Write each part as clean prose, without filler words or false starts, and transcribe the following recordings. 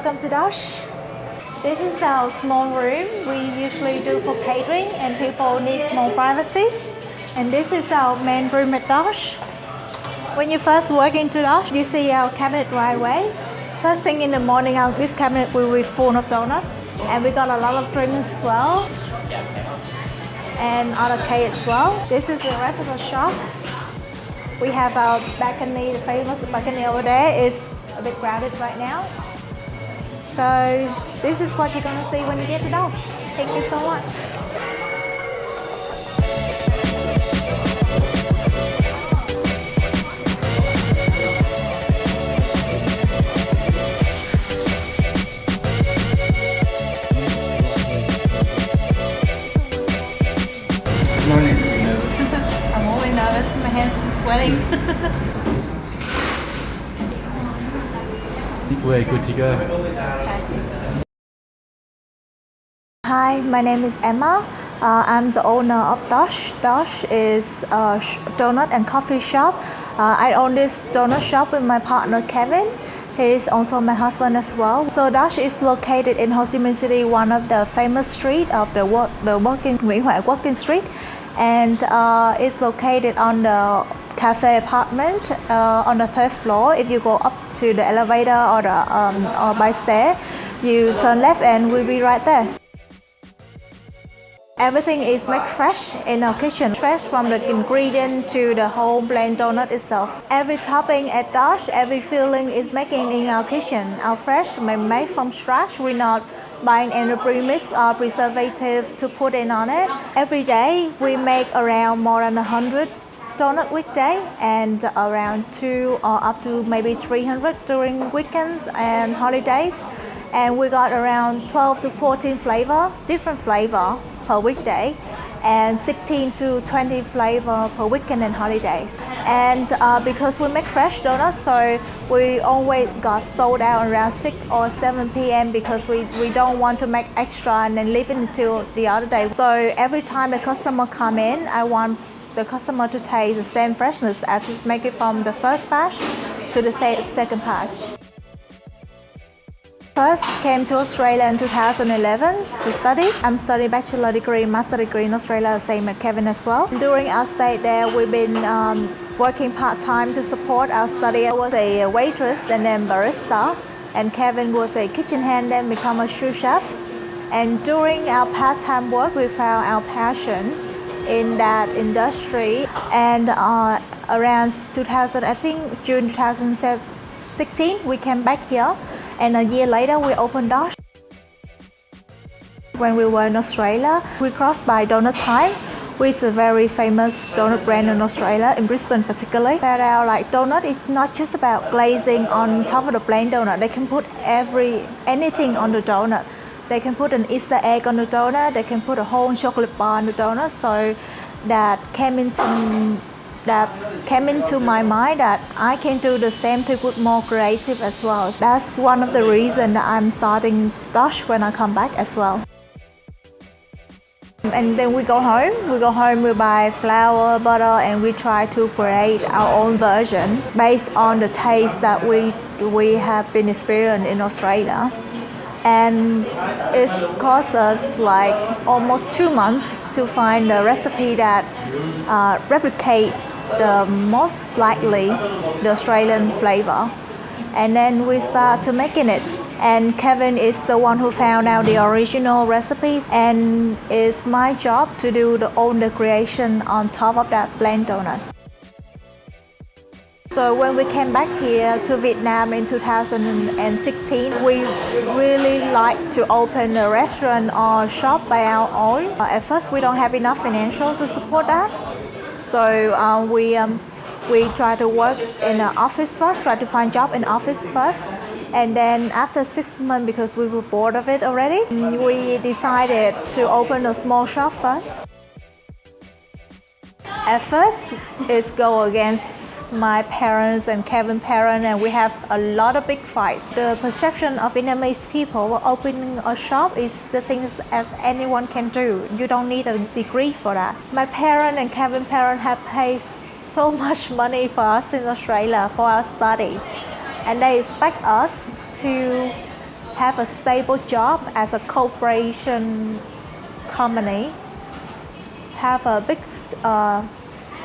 welcome to DOSH. This is our small room we usually do for catering and people need more privacy. And this is our main room at DOSH. When you first walk into DOSH, you see our cabinet right away. First thing in the morning, this cabinet will be full of donuts. And we got a lot of drinks as well. And other cake as well. This is the replica shop. We have our balcony, the famous balcony over there is a bit crowded right now. So this is what you're gonna see when you get to DOSH. Thank you so much. No need to be nervous. I'm always nervous, my hands are sweating. We're good to go. Hi, my name is Emma. I'm the owner of DOSH. DOSH is a donut and coffee shop. I own this donut shop with my partner Kevin. He is also my husband as well. So DOSH is located in Ho Chi Minh City, one of the famous streets of the working Nguyễn Huệ Walking Street, and it's located on the cafe apartment on the third floor. If you go up to the elevator or by stair, you turn left and we'll be right there. Everything is made fresh in our kitchen, fresh from the ingredient to the whole plain donut itself. Every topping at DOSH, every filling is making in our kitchen. Our fresh, made from scratch. We're not buying any premix or preservative to put in on it. Every day we make around more than 100 donut weekday and around 2 or up to maybe 300 during weekends and holidays. And we got around 12 to 14 different flavor per weekday, and 16 to 20 flavor per weekend and holidays. And because we make fresh donuts, so we always got sold out around 6 or 7 p.m. because we don't want to make extra and then leave it until the other day. So every time the customer come in, I want the customer to taste the same freshness as it's make it from the first batch to the second batch. First came to Australia in 2011 to study. I'm studying bachelor degree, master degree in Australia, same as Kevin as well. During our stay there, we've been working part-time to support our study. I was a waitress and then barista, and Kevin was a kitchen hand, then become a sous chef. And during our part-time work, we found our passion in that industry. And around 2000, I think June 2016, we came back here. And a year later, we opened DOSH. When we were in Australia, we crossed by Donut Time, which is a very famous donut brand in Australia, in Brisbane particularly. Found out like donut is not just about glazing on top of the plain donut. They can put anything on the donut. They can put an Easter egg on the donut. They can put a whole chocolate bar on the donut. So that came into my mind that I can do the same thing with more creative as well. That's one of the reasons that I'm starting DOSH when I come back as well. And then we go home, we buy flour, butter, and we try to create our own version based on the taste that we have been experiencing in Australia. And it's cost us like almost 2 months to find a recipe that replicate the most likely the Australian flavor, and then we start to making it. And Kevin is the one who found out the original recipes, and it's my job to do the creation on top of that plain donut. So when we came back here to Vietnam in 2016, we really like to open a restaurant or shop by our own. At first, we don't have enough financial to support that. So we try to work in an office first, try to find job in office first. And then after 6 months, because we were bored of it already, we decided to open a small shop first. At first, it's go against my parents and Kevin's parents, and we have a lot of big fights. The perception of Vietnamese people opening a shop is the things that anyone can do. You don't need a degree for that. My parents and Kevin's parents have paid so much money for us in Australia for our study, and they expect us to have a stable job as a corporation company, have a big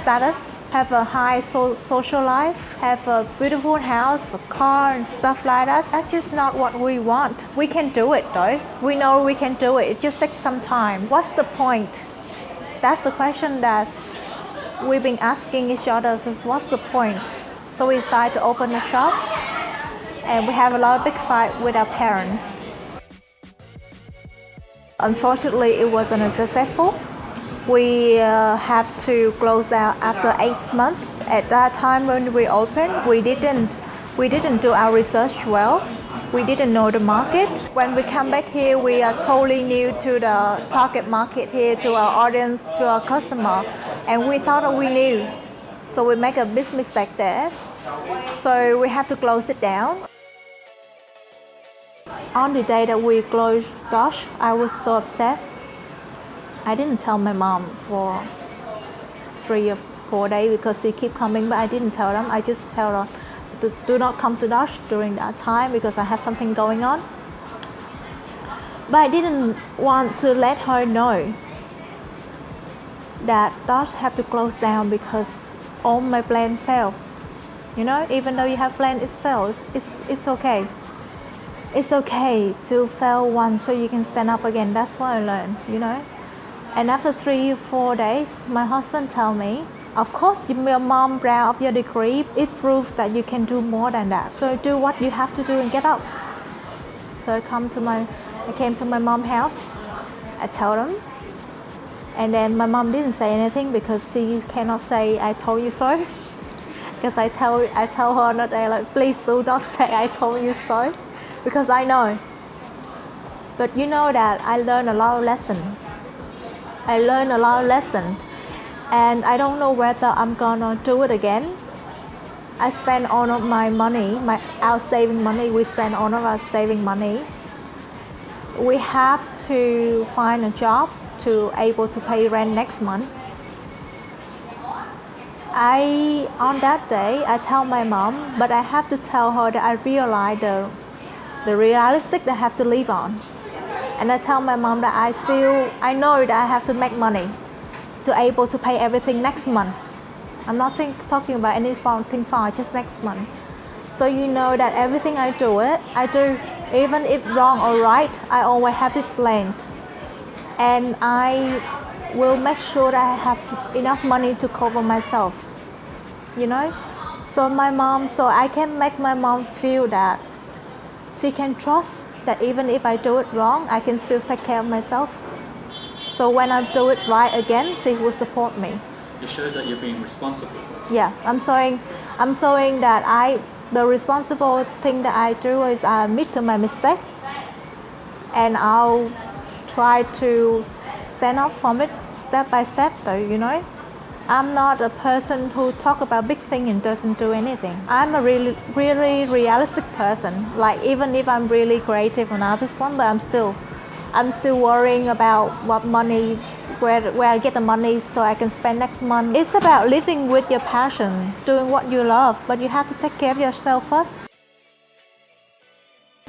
status, have a high social life, have a beautiful house, a car and stuff like that. That's just not what we want. We can do it though. We know we can do it. It just takes some time. What's the point? That's the question that we've been asking each other is what's the point? So we decided to open a shop and we have a lot of big fight with our parents. Unfortunately, it wasn't successful. We have to close down after 8 months. At that time when we opened, we didn't do our research well. We didn't know the market. When we come back here, we are totally new to the target market here, to our audience, to our customer, and we thought that we knew. So we make a big mistake there. So we have to close it down. On the day that we closed DOSH, I was so upset. I didn't tell my mom for 3 or 4 days because she kept coming, but I didn't tell them. I just tell her, do not come to DOSH during that time because I have something going on. But I didn't want to let her know that DOSH have to close down because all my plan failed. You know, even though you have plan, it fails. It's okay. It's okay to fail once so you can stand up again. That's what I learned, you know. And after 3 or 4 days, my husband told me, of course, your mom proud of your degree. It proves that you can do more than that. So do what you have to do and get up. So I came to my mom's house. I told them. And then my mom didn't say anything because she cannot say, I told you so. Because I tell her that like, please do not say I told you so. Because I know. But you know that I learned a lot of lessons. And I don't know whether I'm gonna do it again. I spend all of my money, our saving money. We spend all of our saving money. We have to find a job to able to pay rent next month. On that day, I tell my mom, but I have to tell her that I realize the realistic that I have to live on. And I tell my mom that I know that I have to make money to able to pay everything next month. I'm not talking about anything far, just next month. So you know that everything I do, even if wrong or right, I always have it planned. And I will make sure that I have enough money to cover myself, you know. So I can make my mom feel that she can trust that even if I do it wrong, I can still take care of myself. So when I do it right again, she will support me. It shows that you're being responsible. Yeah, I'm showing that the responsible thing that I do is I admit to my mistake, and I'll try to stand up from it step by step, though, you know. I'm not a person who talk about big thing and doesn't do anything. I'm a really realistic person. Like even if I'm really creative on artist one, but I'm still worrying about what money, where I get the money so I can spend next month. It's about living with your passion, doing what you love, but you have to take care of yourself first.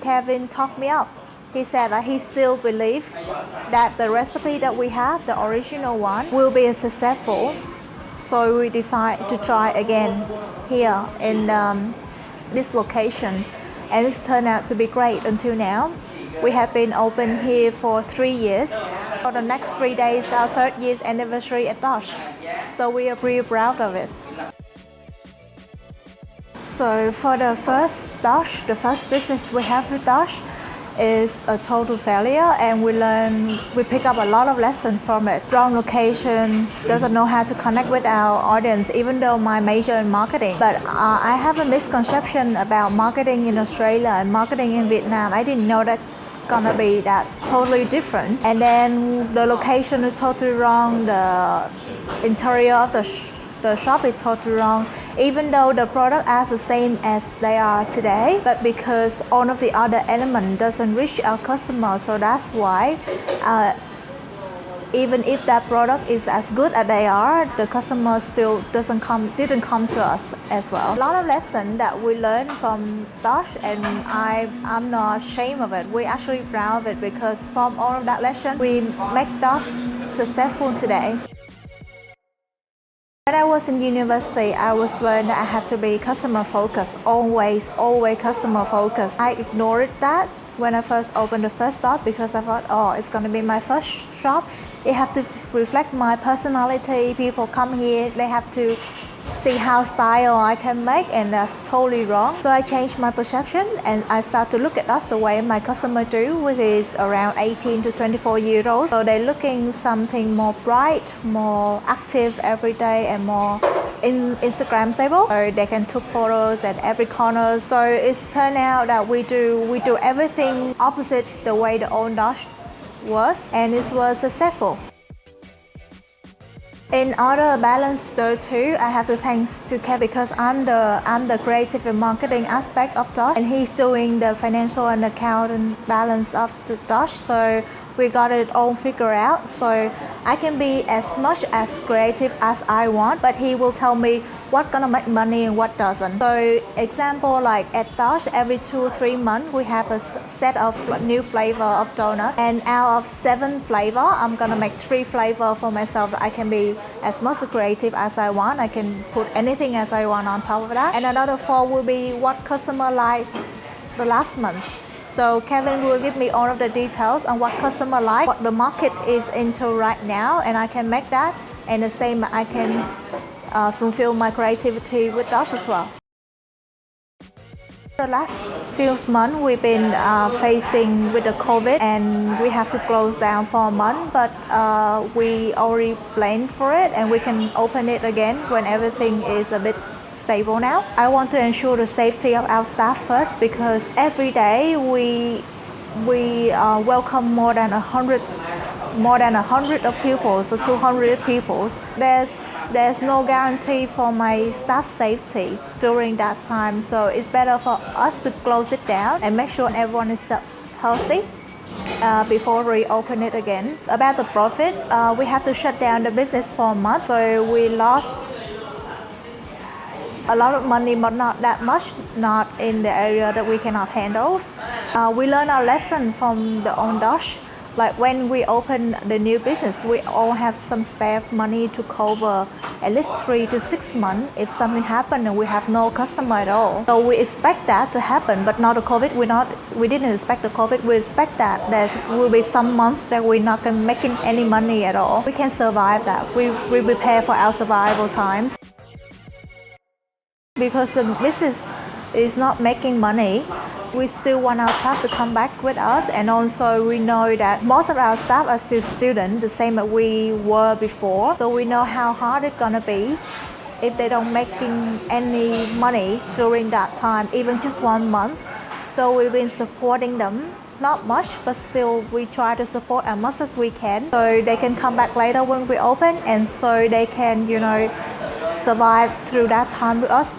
Kevin talked me up. He said that he still believes that the recipe that we have, the original one, will be successful. So we decided to try again here in this location, and it's turned out to be great until now. We have been open here for 3 years. For the next 3 days, our 3rd year's anniversary at DOSH. So we are really proud of it. So for the first business we have with DOSH is a total failure, and we pick up a lot of lessons from it. Wrong location, doesn't know how to connect with our audience, even though my major in marketing. But I have a misconception about marketing in Australia and marketing in Vietnam. I didn't know that gonna be that totally different. And then the location is totally wrong, the interior of the shop is totally wrong, even though the product are the same as they are today, but because all of the other element doesn't reach our customer. So that's why even if that product is as good as they are, the customer still didn't come to us as well. A lot of lessons that we learned from DOSH, and I'm not ashamed of it. We're actually proud of it because from all of that lesson, we make DOSH successful today. When I was in university, I was learned that I have to be customer focused, always customer focused. I ignored that when I first opened the first shop because I thought, oh, it's going to be my first shop. It have to reflect my personality. People come here, they have to see how style I can make, and that's totally wrong. So I changed my perception and I start to look at us the way my customer do, which is around 18 to 24 years old. So they're looking something more bright, more active every day, and more Instagram stable. So they can take photos at every corner. So it's turned out that we do everything opposite the way the old DOSH was, and it was successful. In order to balance the two, I have to thanks to Kev because I'm the creative and marketing aspect of DOSH, and he's doing the financial and accounting balance of the DOSH. So we got it all figured out. So I can be as much as creative as I want, but he will tell me what gonna make money and what doesn't. So example, like at DOSH, every 2 or 3 months we have a set of new flavor of donut, and out of 7 flavor, I'm gonna make 3 flavor for myself. I can be as much creative as I want. I can put anything as I want on top of that. And another 4 will be what customer likes the last month. So Kevin will give me all of the details on what customer like, what the market is into right now, and I can make that. And the same, I can fulfill my creativity with DOSH as well. The last few months we've been facing with the COVID, and we have to close down for a month, but we already planned for it and we can open it again when everything is a bit stable now. I want to ensure the safety of our staff first because every day we welcome more than 100 of pupils, so 200 pupils. There's no guarantee for my staff safety during that time, so it's better for us to close it down and make sure everyone is healthy before we open it again. About the profit, we have to shut down the business for a month, so we lost a lot of money, but not that much, not in the area that we cannot handle. We learned our lesson from the old DOSH. Like when we open the new business, we all have some spare money to cover at least 3 to 6 months if something happened and we have no customer at all. So we expect that to happen, but not the COVID. We didn't expect the COVID. We expect that there will be some months that we're not making any money at all. We can survive that. We prepare for our survival times. Because the business is not making money, we still want our staff to come back with us, and also we know that most of our staff are still students, the same as we were before. So we know how hard it's gonna be if they don't making any money during that time, even just 1 month. So we've been supporting them, not much, but still we try to support as much as we can so they can come back later when we open, and so they can, survive through that time with us.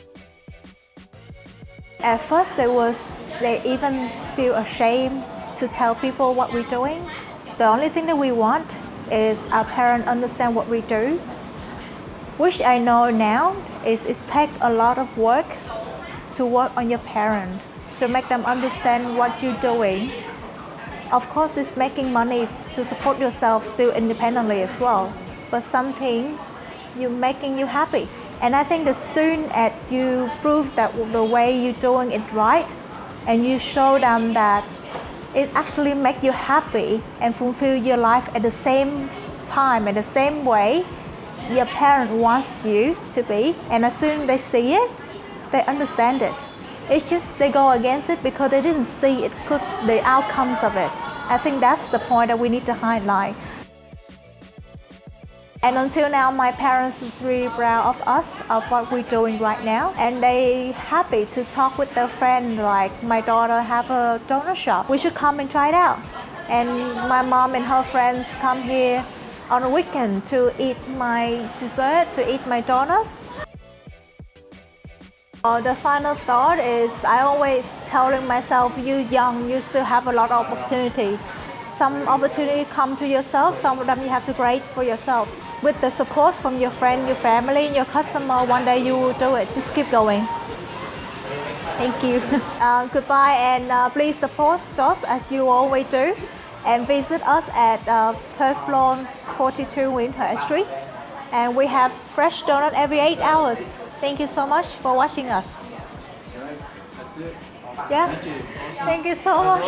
At first, they even feel ashamed to tell people what we're doing. The only thing that we want is our parents understand what we do, which I know now is it takes a lot of work to work on your parents, to make them understand what you're doing. Of course, it's making money to support yourself still independently as well, but something making you happy. And I think as soon as you prove that the way you're doing it right, and you show them that it actually makes you happy and fulfill your life at the same time, in the same way your parent wants you to be, and as soon as they see it, they understand it. It's just they go against it because they didn't see the outcomes of it. I think that's the point that we need to highlight. And until now, my parents is really proud of us, of what we're doing right now. And they happy to talk with their friend, like my daughter have a donut shop. We should come and try it out. And my mom and her friends come here on a weekend to eat my dessert, to eat my donuts. The final thought is I always telling myself, you young, you still have a lot of opportunity. Some opportunity come to yourself, some of them you have to create for yourself. With the support from your friend, your family, your customer, one day you will do it. Just keep going. Thank you. Goodbye, and please support DOSH as you always do. And visit us at third floor 42 Nguyễn Huệ Street. And we have fresh donut every 8 hours. Thank you so much for watching us. That's it. Yeah. Thank you. Thank you so much.